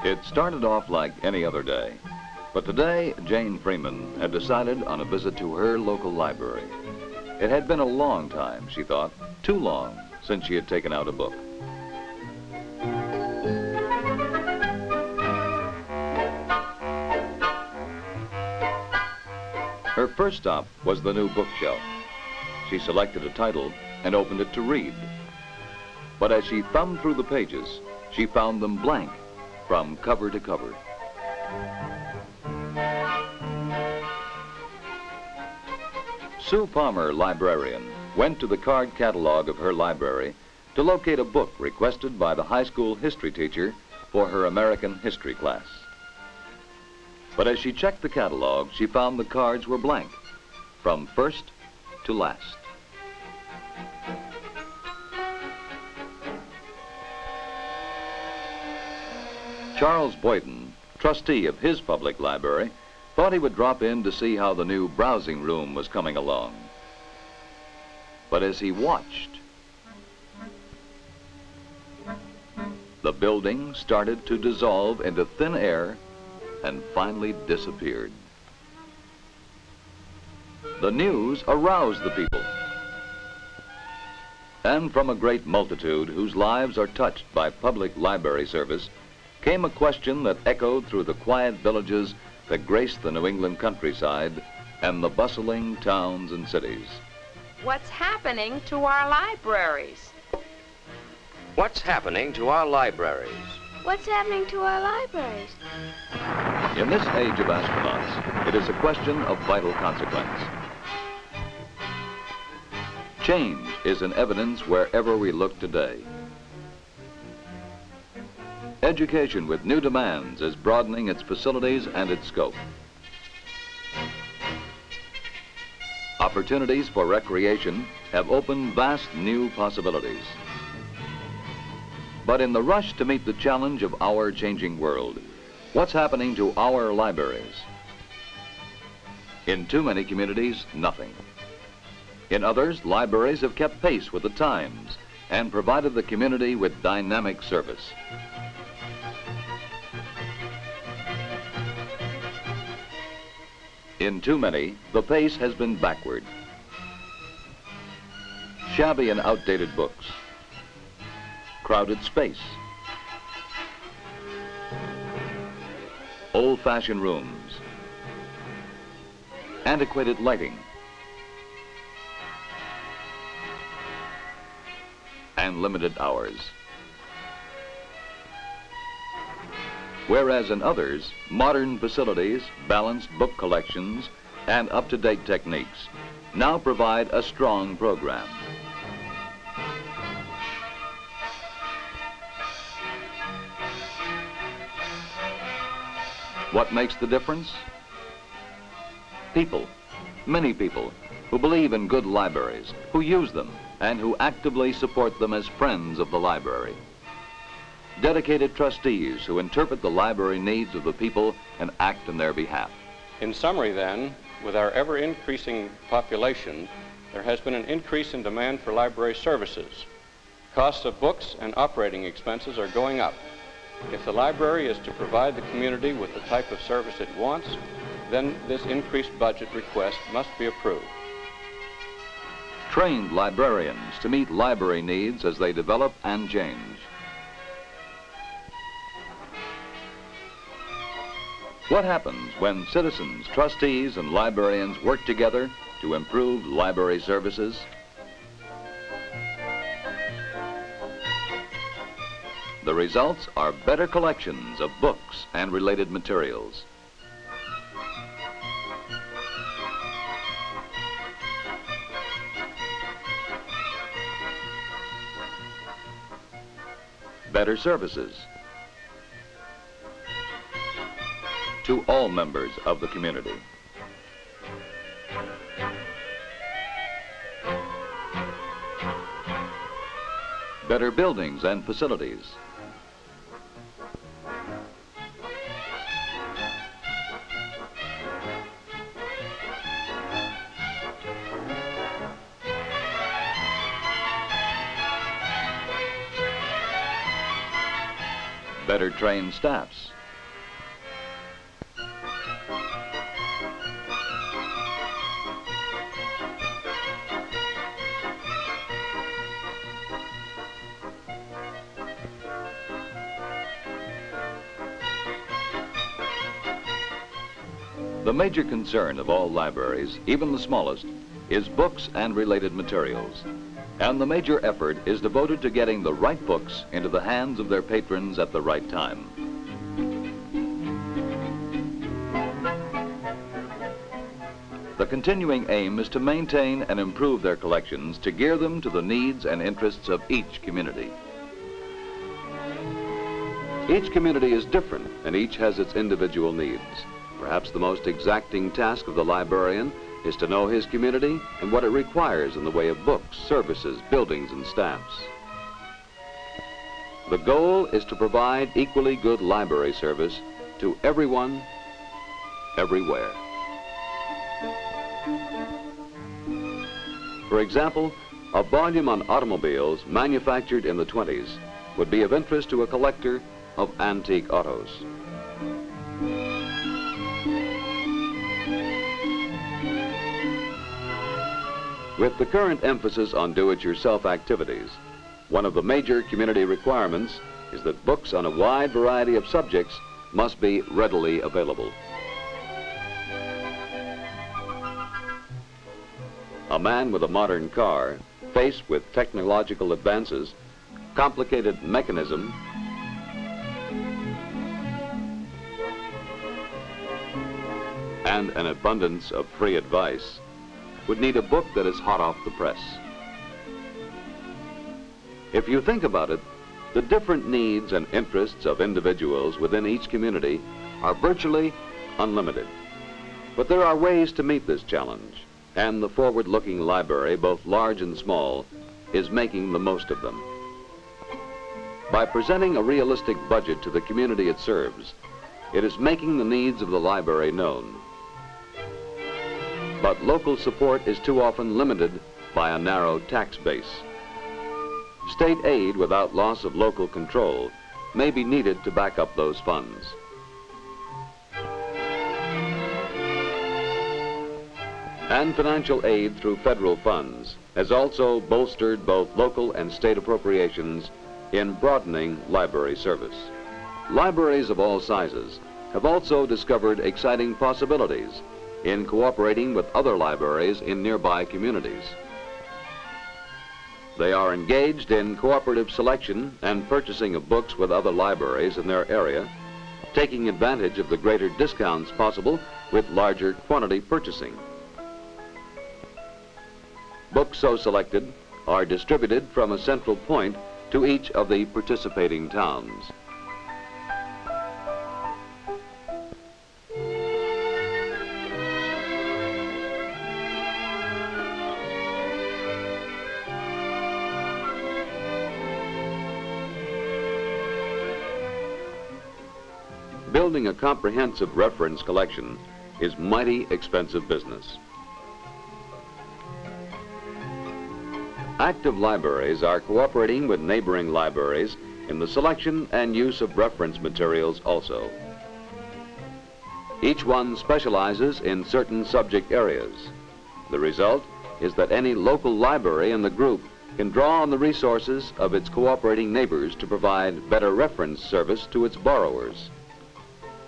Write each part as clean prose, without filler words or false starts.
It started off like any other day, but today Jane Freeman had decided on a visit to her local library. It had been a long time, she thought, too long since she had taken out a book. Her first stop was the new bookshelf. She selected a title and opened it to read. But as she thumbed through the pages, she found them blank from cover to cover. Sue Palmer, librarian, went to the card catalog of her library to locate a book requested by the high school history teacher for her American history class. But as she checked the catalog, she found the cards were blank, from first to last. Charles Boyden, trustee of his public library, thought he would drop in to see how the new browsing room was coming along. But as he watched, the building started to dissolve into thin air and finally disappeared. The news aroused the people. And from a great multitude whose lives are touched by public library service came a question that echoed through the quiet villages that grace the New England countryside and the bustling towns and cities. What's happening to our libraries? What's happening to our libraries? What's happening to our libraries? In this age of astronauts, it is a question of vital consequence. Change is in evidence wherever we look today. Education with new demands is broadening its facilities and its scope. Opportunities for recreation have opened vast new possibilities. But in the rush to meet the challenge of our changing world, what's happening to our libraries? In too many communities, nothing. In others, libraries have kept pace with the times and provided the community with dynamic service. In too many, the pace has been backward. Shabby and outdated books, crowded space, old-fashioned rooms, antiquated lighting, and limited hours. Whereas in others, modern facilities, balanced book collections, and up-to-date techniques now provide a strong program. What makes the difference? People, many people, who believe in good libraries, who use them, and who actively support them as friends of the library. Dedicated trustees who interpret the library needs of the people and act in their behalf. In summary then, with our ever-increasing population, there has been an increase in demand for library services. Costs of books and operating expenses are going up. If the library is to provide the community with the type of service it wants, then this increased budget request must be approved. Trained librarians to meet library needs as they develop and change. What happens when citizens, trustees, and librarians work together to improve library services? The results are better collections of books and related materials. Better services to all members of the community. Better buildings and facilities. Better trained staffs. The major concern of all libraries, even the smallest, is books and related materials. And the major effort is devoted to getting the right books into the hands of their patrons at the right time. The continuing aim is to maintain and improve their collections to gear them to the needs and interests of each community. Each community is different and each has its individual needs. Perhaps the most exacting task of the librarian is to know his community and what it requires in the way of books, services, buildings, and staffs. The goal is to provide equally good library service to everyone, everywhere. For example, a volume on automobiles manufactured in the 20s would be of interest to a collector of antique autos. With the current emphasis on do-it-yourself activities, one of the major community requirements is that books on a wide variety of subjects must be readily available. A man with a modern car, faced with technological advances, complicated mechanism, and an abundance of free advice, would need a book that is hot off the press. If you think about it, the different needs and interests of individuals within each community are virtually unlimited. But there are ways to meet this challenge, and the forward-looking library, both large and small, is making the most of them. By presenting a realistic budget to the community it serves, it is making the needs of the library known. But local support is too often limited by a narrow tax base. State aid without loss of local control may be needed to back up those funds. And financial aid through federal funds has also bolstered both local and state appropriations in broadening library service. Libraries of all sizes have also discovered exciting possibilities in cooperating with other libraries in nearby communities. They are engaged in cooperative selection and purchasing of books with other libraries in their area, taking advantage of the greater discounts possible with larger quantity purchasing. Books so selected are distributed from a central point to each of the participating towns. Building a comprehensive reference collection is mighty expensive business. Active libraries are cooperating with neighboring libraries in the selection and use of reference materials also. Each one specializes in certain subject areas. The result is that any local library in the group can draw on the resources of its cooperating neighbors to provide better reference service to its borrowers.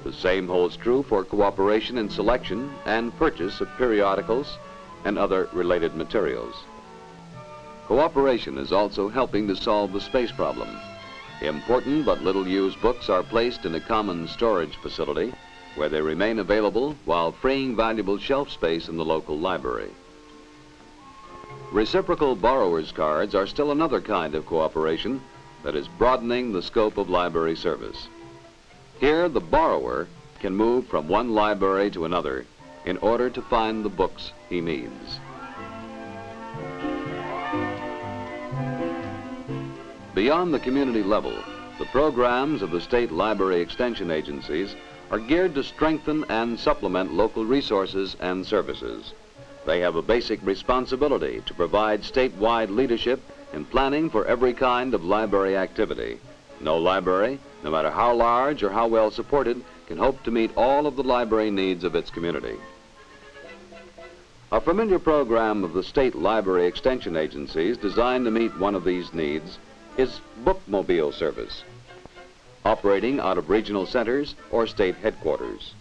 The same holds true for cooperation in selection and purchase of periodicals and other related materials. Cooperation is also helping to solve the space problem. Important but little used books are placed in a common storage facility where they remain available while freeing valuable shelf space in the local library. Reciprocal borrower's cards are still another kind of cooperation that is broadening the scope of library service. Here, the borrower can move from one library to another in order to find the books he needs. Beyond the community level, the programs of the state library extension agencies are geared to strengthen and supplement local resources and services. They have a basic responsibility to provide statewide leadership in planning for every kind of library activity. No library, no matter how large or how well supported, can hope to meet all of the library needs of its community. A familiar program of the state library extension agencies designed to meet one of these needs is bookmobile service, operating out of regional centers or state headquarters.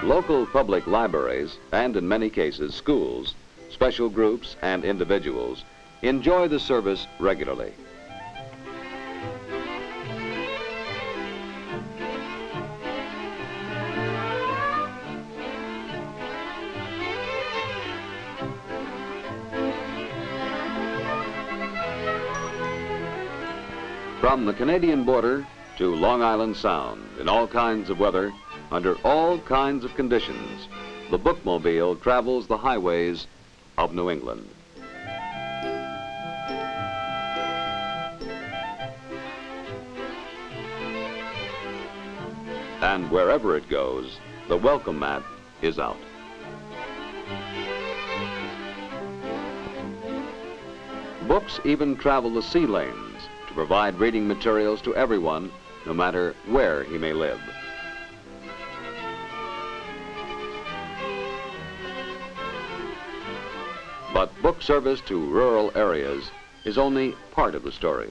Local public libraries, and in many cases schools, special groups, and individuals enjoy the service regularly. From the Canadian border to Long Island Sound, in all kinds of weather, under all kinds of conditions, the bookmobile travels the highways of New England. And wherever it goes, the welcome mat is out. Books even travel the sea lanes to provide reading materials to everyone, no matter where he may live. But book service to rural areas is only part of the story.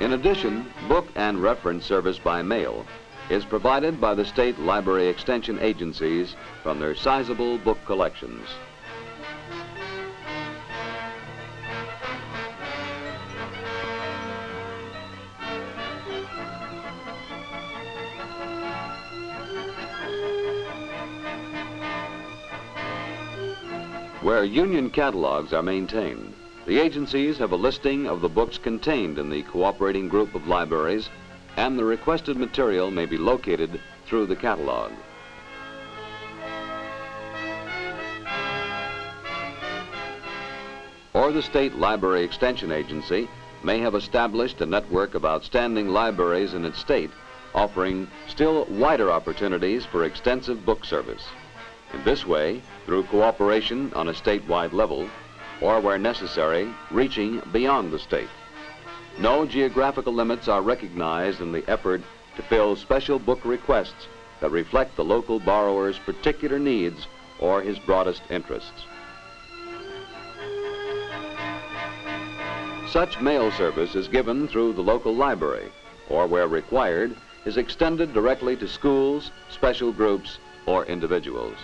In addition, book and reference service by mail is provided by the state library extension agencies from their sizable book collections. Where union catalogs are maintained, the agencies have a listing of the books contained in the cooperating group of libraries, and the requested material may be located through the catalog. Or the State Library Extension Agency may have established a network of outstanding libraries in its state, offering still wider opportunities for extensive book service. In this way, through cooperation on a statewide level, or where necessary, reaching beyond the state. No geographical limits are recognized in the effort to fill special book requests that reflect the local borrower's particular needs or his broadest interests. Such mail service is given through the local library, or where required, is extended directly to schools, special groups, or individuals.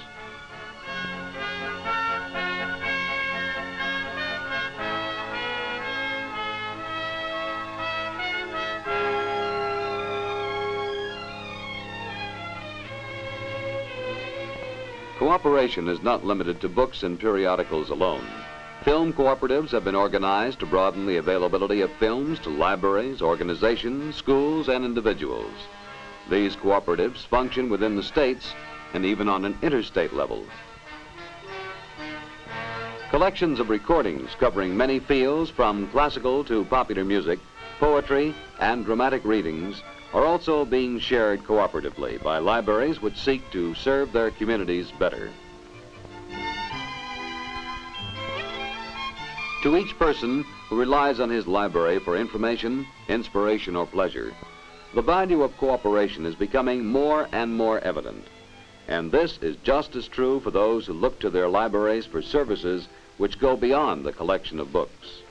Cooperation is not limited to books and periodicals alone. Film cooperatives have been organized to broaden the availability of films to libraries, organizations, schools, and individuals. These cooperatives function within the states and even on an interstate level. Collections of recordings covering many fields from classical to popular music, poetry, and dramatic readings are also being shared cooperatively by libraries which seek to serve their communities better. To each person who relies on his library for information, inspiration, or pleasure, the value of cooperation is becoming more and more evident. And this is just as true for those who look to their libraries for services which go beyond the collection of books.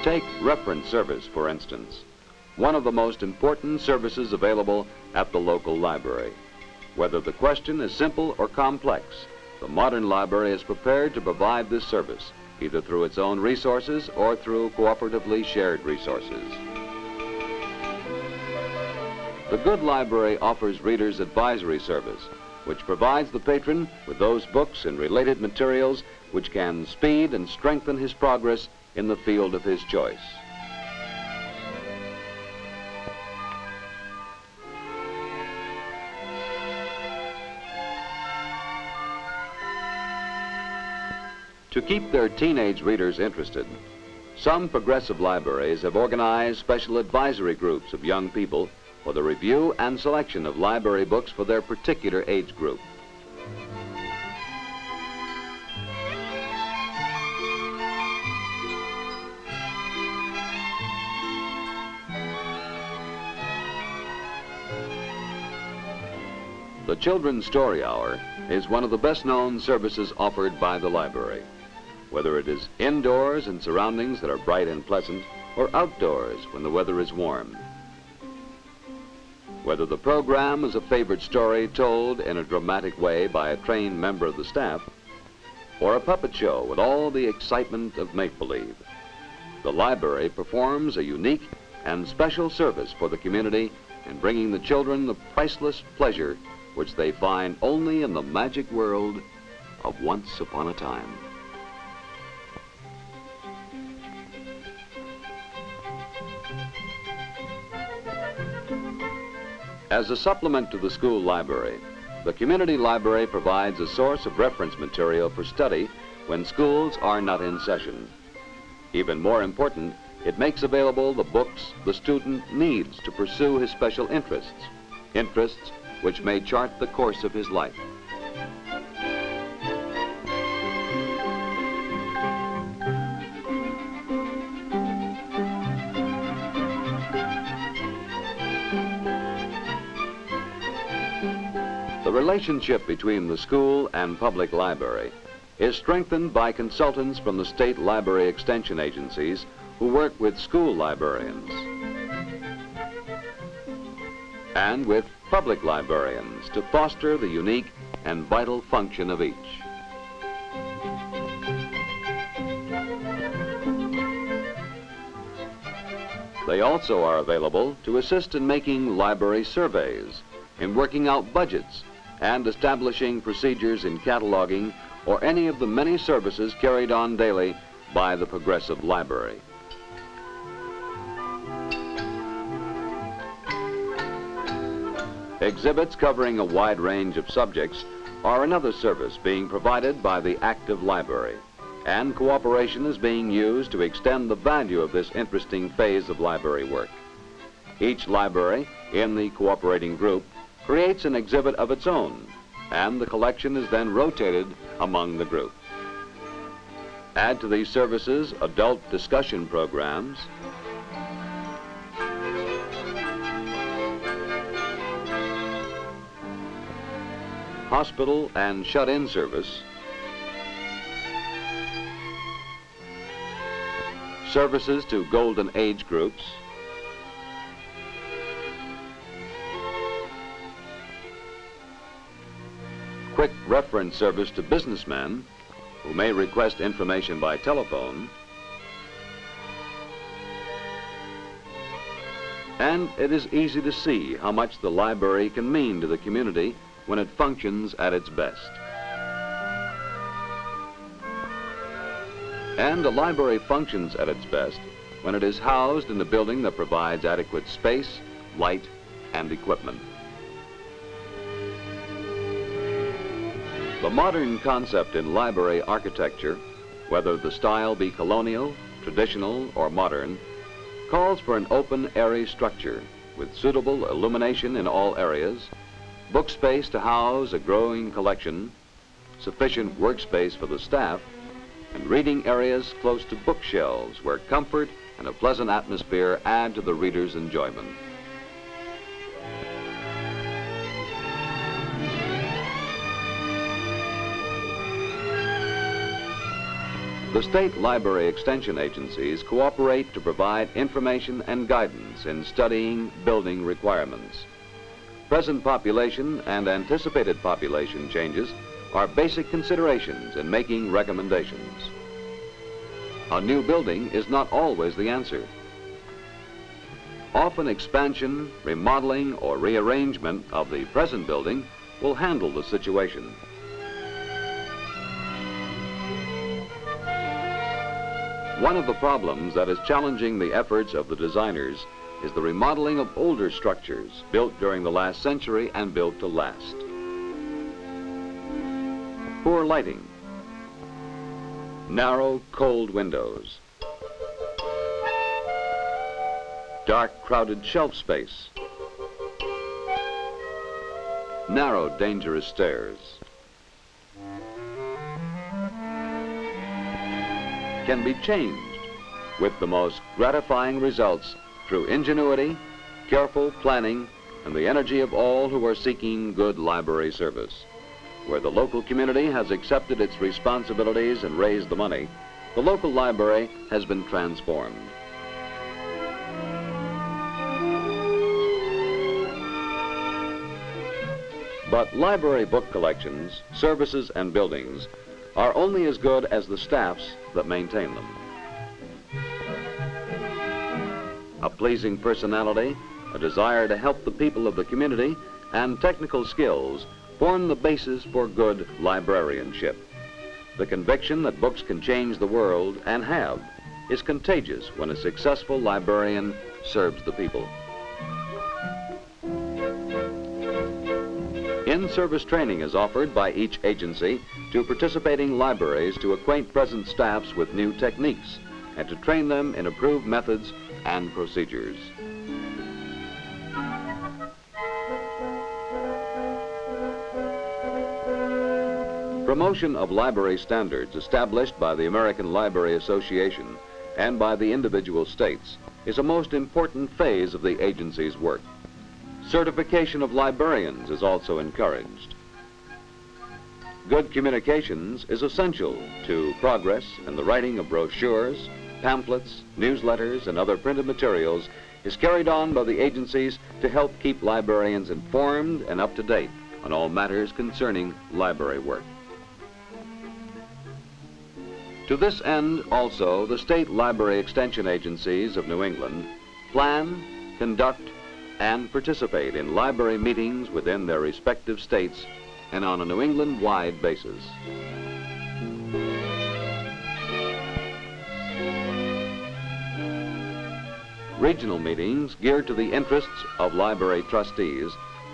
Take reference service, for instance, one of the most important services available at the local library. Whether the question is simple or complex, the modern library is prepared to provide this service, either through its own resources or through cooperatively shared resources. The good library offers readers advisory service, which provides the patron with those books and related materials which can speed and strengthen his progress in the field of his choice. To keep their teenage readers interested, some progressive libraries have organized special advisory groups of young people for the review and selection of library books for their particular age group. The Children's Story Hour is one of the best-known services offered by the library. Whether it is indoors in surroundings that are bright and pleasant, or outdoors when the weather is warm. Whether the program is a favorite story told in a dramatic way by a trained member of the staff, or a puppet show with all the excitement of make-believe, the library performs a unique and special service for the community in bringing the children the priceless pleasure which they find only in the magic world of Once Upon a Time. As a supplement to the school library, the community library provides a source of reference material for study when schools are not in session. Even more important, it makes available the books the student needs to pursue his special interests which may chart the course of his life. The relationship between the school and public library is strengthened by consultants from the state library extension agencies who work with school librarians and with public librarians to foster the unique and vital function of each. They also are available to assist in making library surveys, in working out budgets, and establishing procedures in cataloging or any of the many services carried on daily by the Progressive Library. Exhibits covering a wide range of subjects are another service being provided by the active library, and cooperation is being used to extend the value of this interesting phase of library work. Each library in the cooperating group creates an exhibit of its own, and the collection is then rotated among the group. Add to these services adult discussion programs, hospital and shut-in service, services to golden age groups, quick reference service to businessmen who may request information by telephone, and it is easy to see how much the library can mean to the community when it functions at its best. And a library functions at its best when it is housed in a building that provides adequate space, light, and equipment. The modern concept in library architecture, whether the style be colonial, traditional, or modern, calls for an open, airy structure with suitable illumination in all areas, book space to house a growing collection, sufficient workspace for the staff, and reading areas close to bookshelves where comfort and a pleasant atmosphere add to the reader's enjoyment. The state library extension agencies cooperate to provide information and guidance in studying building requirements. Present population and anticipated population changes are basic considerations in making recommendations. A new building is not always the answer. Often expansion, remodeling, or rearrangement of the present building will handle the situation. One of the problems that is challenging the efforts of the designers is the remodeling of older structures built during the last century and built to last. Poor lighting, narrow, cold windows, dark, crowded shelf space, narrow, dangerous stairs, can be changed with the most gratifying results through ingenuity, careful planning, and the energy of all who are seeking good library service. Where the local community has accepted its responsibilities and raised the money, the local library has been transformed. But library book collections, services, and buildings are only as good as the staffs that maintain them. A pleasing personality, a desire to help the people of the community, and technical skills form the basis for good librarianship. The conviction that books can change the world, and have, is contagious when a successful librarian serves the people. In-service training is offered by each agency to participating libraries to acquaint present staffs with new techniques and to train them in approved methods and procedures. Promotion of library standards established by the American Library Association and by the individual states is a most important phase of the agency's work. Certification of librarians is also encouraged. Good communications is essential to progress, and the writing of brochures, pamphlets, newsletters, and other printed materials is carried on by the agencies to help keep librarians informed and up to date on all matters concerning library work. To this end, also, the state library extension agencies of New England plan, conduct, and participate in library meetings within their respective states and on a New England-wide basis. Regional meetings geared to the interests of library trustees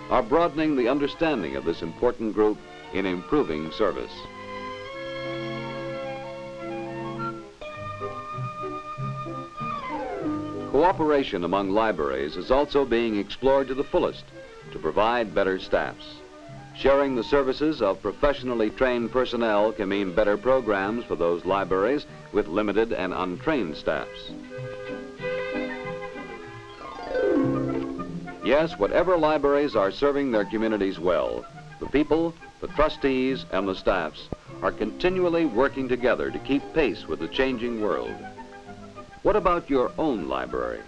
are broadening the understanding of this important group in improving service. Cooperation among libraries is also being explored to the fullest to provide better staffs. Sharing the services of professionally trained personnel can mean better programs for those libraries with limited and untrained staffs. Yes, whatever libraries are serving their communities well, the people, the trustees, and the staffs are continually working together to keep pace with the changing world. What about your own library?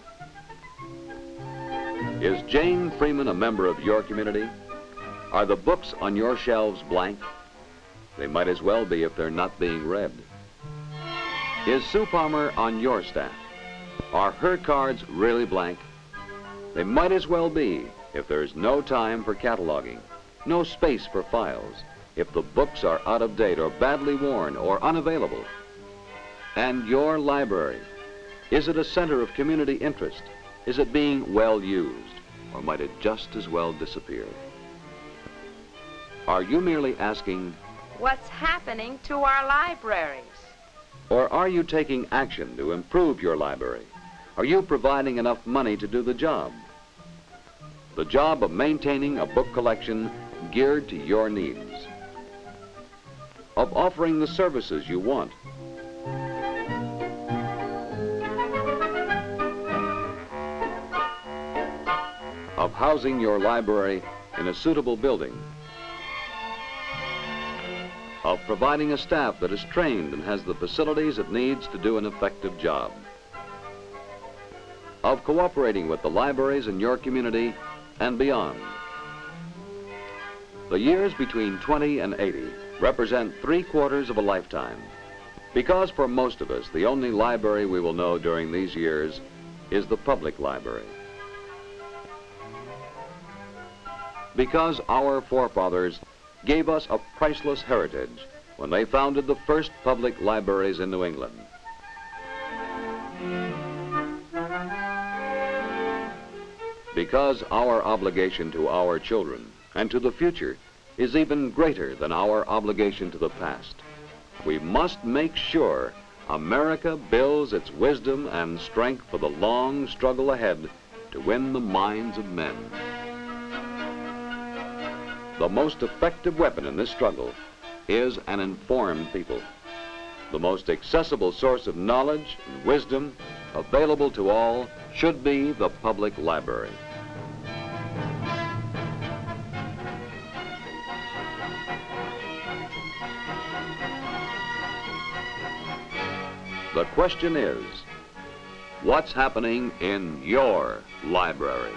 Is Jane Freeman a member of your community? Are the books on your shelves blank? They might as well be if they're not being read. Is Sue Palmer on your staff? Are her cards really blank? They might as well be if there's no time for cataloging, no space for files, if the books are out of date or badly worn or unavailable. And your library, is it a center of community interest? Is it being well used, or might it just as well disappear? Are you merely asking, What's happening to our libraries? or are you taking action to improve your library? Are you providing enough money to do the job? The job of maintaining a book collection geared to your needs, of offering the services you want, of housing your library in a suitable building, of providing a staff that is trained and has the facilities it needs to do an effective job, of cooperating with the libraries in your community and beyond. The years between 20 and 80 represent 3/4 of a lifetime, because for most of us, the only library we will know during these years is the public library. Because our forefathers gave us a priceless heritage when they founded the first public libraries in New England. Because our obligation to our children and to the future is even greater than our obligation to the past, we must make sure America builds its wisdom and strength for the long struggle ahead to win the minds of men. The most effective weapon in this struggle is an informed people. The most accessible source of knowledge and wisdom available to all should be the public library. The question is, what's happening in your library?